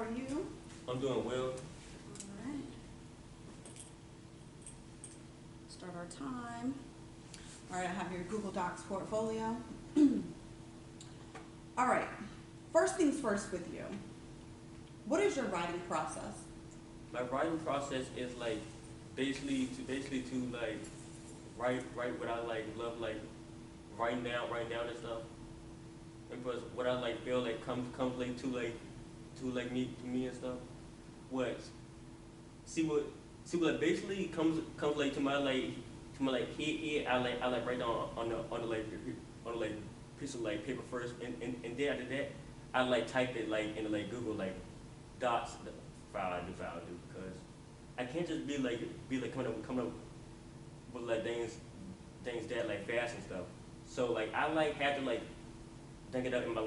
are you? I'm doing well. All right. Start our time. All right, I have your Google Docs portfolio. All right, first things first with you. What is your writing process? My writing process is like basically to like write what I like love like writing down and stuff. And plus what I like feel like comes like to me and stuff. What see what like basically comes like to my head. I like write down on the like piece of like paper first, and then after that I like type it like in like Google like dots file I do because I can't just be like coming up with like things that like fast and stuff. So like I like have to like think it up in my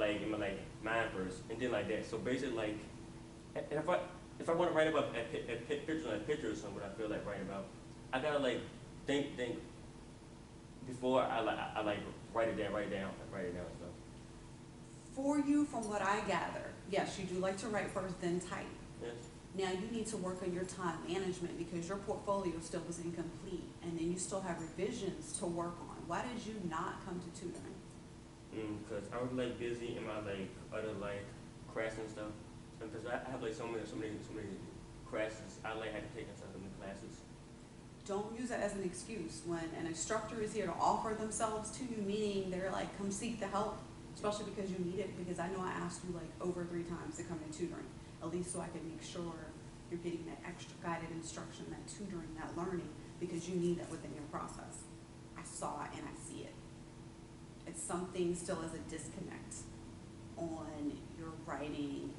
mind first, and then like that. So basically like if I want to write about a picture or something, what I feel like writing about, I gotta like think before I like write it down and stuff. For you, from what I gather, yes, you do like to write first, then type. Yes. Now you need to work on your time management because your portfolio still was incomplete, and then you still have revisions to work on. Why did you not come to tutoring? Because I was like busy in my like other like crafts and stuff, and because I have like so many classes I like had to take in some of the classes. Don't use that as an excuse when an instructor is here to offer themselves to you, meaning they're like, come seek the help, especially because you need it, because I know I asked you like over 3 times to come to tutoring, at least so I can make sure you're getting that extra guided instruction, that tutoring, that learning, because you need that within your process. I saw it and I see it. It's something still as a disconnect on your writing.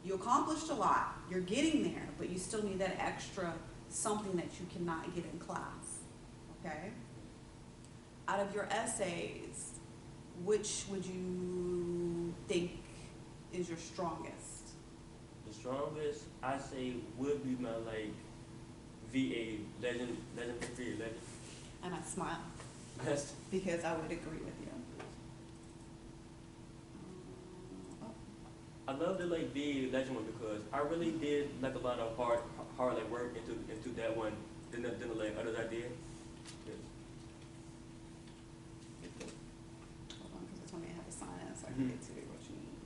You accomplished a lot, you're getting there, but you still need that extra something that you cannot get in class, okay? Out of your essays, which would you think is your strongest? The strongest I say would be my like VA legend. And I smile Yes. because I would agree with you. I love the like VA legend one because I really did like a lot of hard like work into that one than the like others I did. Yes. Hold on, because it told me I have to sign in so I can get to what you need.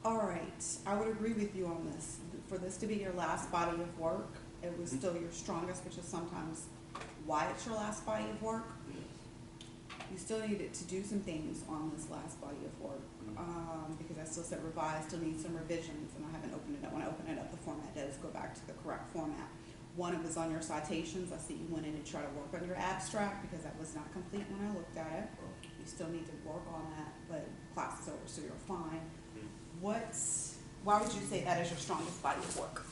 All right, I would agree with you on this. For this to be your last body of work, it was still your strongest, which is sometimes why it's your last body of work. You still needed to do some things on this last body of work because I still said revise, still need some revisions, and I haven't opened it up. When I open it up, the format does go back to the correct format. One, it was on your citations. I see you went in to try to work on your abstract because that was not complete when I looked at it. You still need to work on that, but class is over, so you're fine. Why would you say that is your strongest body of work?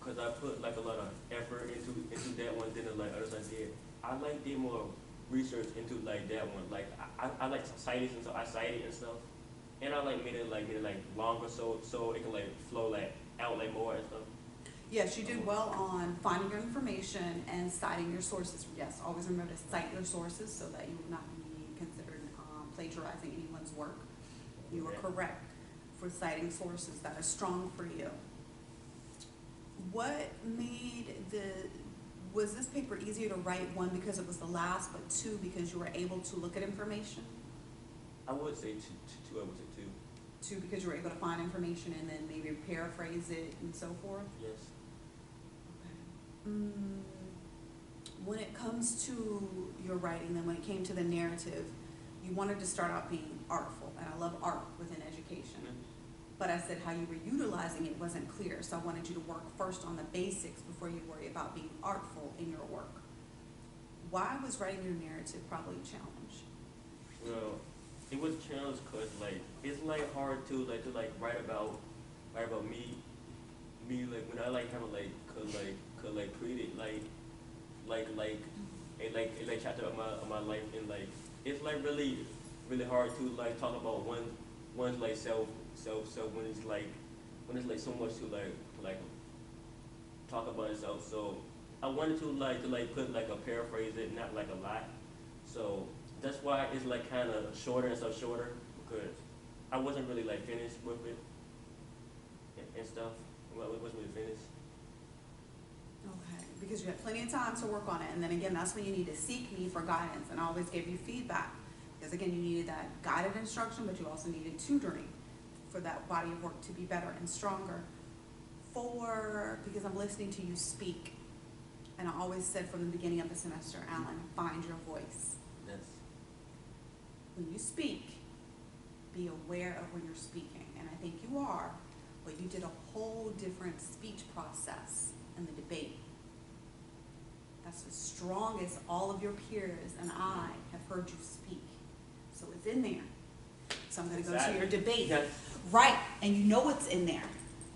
Because I put like a lot of effort into that one than the like others I did. I like did more research into like that one. Like I like cited and so I cited and stuff, and I like made it like longer so it can like flow like out like more and stuff. Yes, you did well on finding your information and citing your sources. Yes, always remember to cite your sources so that you will not be considered plagiarizing anyone's work. You were correct for citing sources. That is strong for you. What made was this paper easier to write, one, because it was the last, but 2, because you were able to look at information? I would say two. I would say 2. 2, because you were able to find information and then maybe paraphrase it and so forth? Yes. Okay. When it comes to your writing, then when it came to the narrative, you wanted to start out being artful, and I love art within education. But I said how you were utilizing it wasn't clear, so I wanted you to work first on the basics before you worry about being artful in your work. Why was writing your narrative probably a challenge? Well, it was a challenge because like it's like hard to write about me like when I like kind of like could create it like chapter of my life, and like it's like really hard to like talk about one's like self when it's like so much to like talk about itself. So I wanted to put like a paraphrase it, not like a lot. So that's why it's like kind of shorter and stuff shorter, because I wasn't really like finished with it. and stuff. Once we finish. Okay, because you had plenty of time to work on it, and then again, that's when you need to seek me for guidance, and I always gave you feedback. Because again, you needed that guided instruction, but you also needed tutoring for that body of work to be better and stronger. Because I'm listening to you speak, and I always said from the beginning of the semester, Allan, find your voice. Yes. When you speak, be aware of when you're speaking, and I think you are, but you did a whole different speech process in the debate. That's as strong as all of your peers and I have heard you speak. So it's in there. So I'm gonna go to your debate. Yes. Right, and you know it's in there,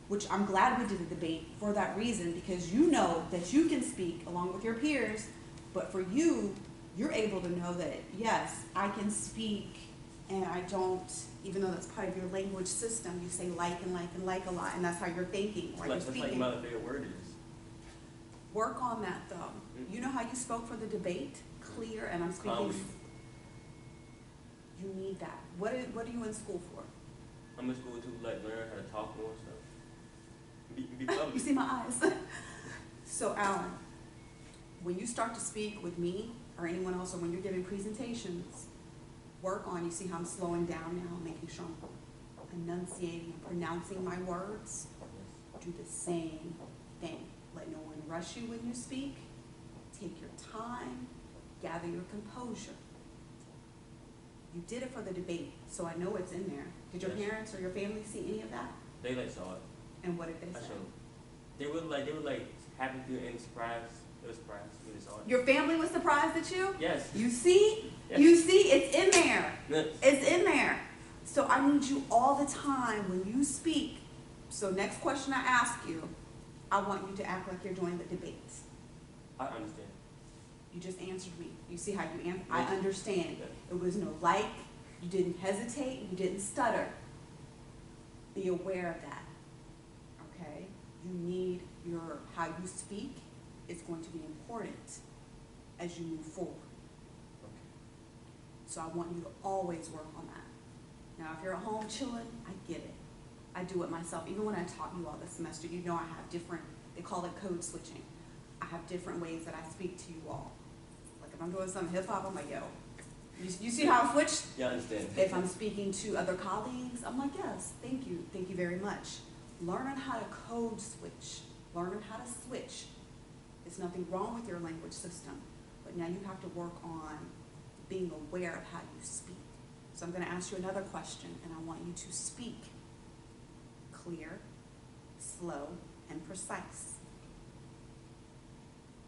which I'm glad we did a debate for that reason, because you know that you can speak along with your peers, but for you, you're able to know that, yes, I can speak, and I don't, even though that's part of your language system, you say like and like and like a lot, and that's how you're thinking, or you're That's like speaking. my favorite word is. Work on that though. Mm-hmm. You know how you spoke for the debate? Clear, and I'm speaking. Calmly. You need that. What are you in school for? I'm in school to like learn how to talk more and stuff. Be public. You see my eyes? So Allan, when you start to speak with me or anyone else, or when you're giving presentations, work on, you see how I'm slowing down now, making sure I'm enunciating and pronouncing my words. Do the same thing. Let no one rush you when you speak. Take your time. Gather your composure. You did it for the debate, so I know it's in there. Did your Yes. parents or your family see any of that? They like saw it. And what did they I say? showed them. They were like happy to and surprised. They were surprised when they saw it. Your family was surprised at you? Yes. You see? Yes. You see, it's in there. Yes. It's in there. So I need you all the time when you speak. So next question I ask you, I want you to act like you're doing the debates. I understand. You just answered me. You see how you answer? I Yes. understand. Yes. It was no like. You didn't hesitate. You didn't stutter. Be aware of that. Okay? You need how you speak is going to be important as you move forward. Okay. So I want you to always work on that. Now, if you're at home chilling, I get it. I do it myself. Even when I taught you all this semester, you know I have different, they call it code switching. I have different ways that I speak to you all. Like if I'm doing some hip hop, I'm like, yo, you see how I switched? Yeah, I understand. If I'm speaking to other colleagues, I'm like, yes, thank you very much. Learn on how to code switch. Learn on how to switch. There's nothing wrong with your language system, but now you have to work on being aware of how you speak. So I'm going to ask you another question, and I want you to speak clear, slow, and precise.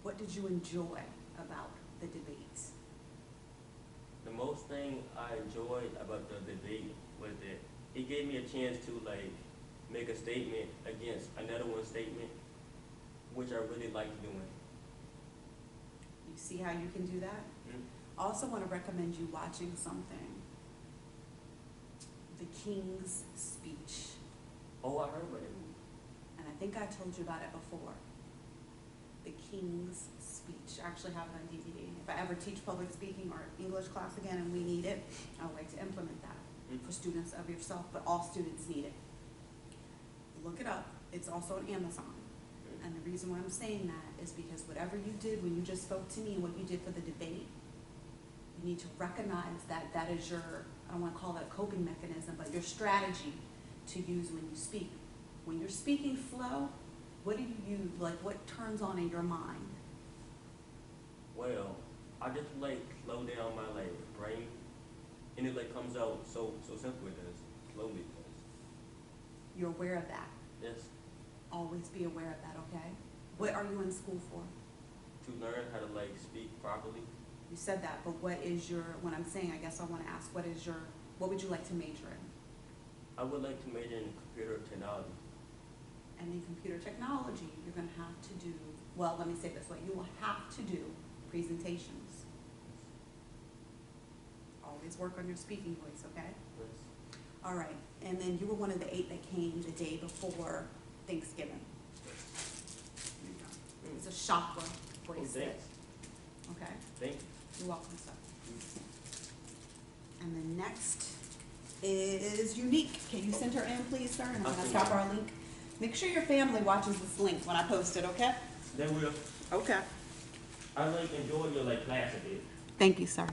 What did you enjoy about the debates? The most thing I enjoyed about the debate was that it gave me a chance to like make a statement against another one's statement, which I really liked doing. You see how you can do that? I also want to recommend you watching something. The King's Speech. Oh, I heard about it. And I think I told you about it before. The King's Speech. I actually have it on DVD. If I ever teach public speaking or English class again and we need it, I would like to implement that for students of yourself, but all students need it. Look it up. It's also on Amazon. And the reason why I'm saying that is because whatever you did when you just spoke to me and what you did for the debate, you need to recognize that that is your, I don't want to call it a coping mechanism, but your strategy to use when you speak. When you're speaking flow, what do you use, like what turns on in your mind? Well, I just like slow down my like brain, and it like comes out so simple it does, slowly it does. You're aware of that. Yes. Always be aware of that, okay? What are you in school for? To learn how to like speak properly. You said that, but what is your, when I'm saying, I guess I want to ask, what would you like to major in? I would like to major in computer technology. And in computer technology, you're going to have to do, well, let me say it this way, you will have to do presentations. Always work on your speaking voice, okay? Yes. All right, and then you were one of the 8 that came the day before Thanksgiving. Here you go. It's a chakra bracelet. Thanks. Okay? Thank you. You're welcome, sir. And then next is Unique. Can you send her in, please, sir? And I'm going to stop our link. Make sure your family watches this link when I post it, okay? Then we'll, Okay. I like enjoy your like class a bit. Thank you, sir.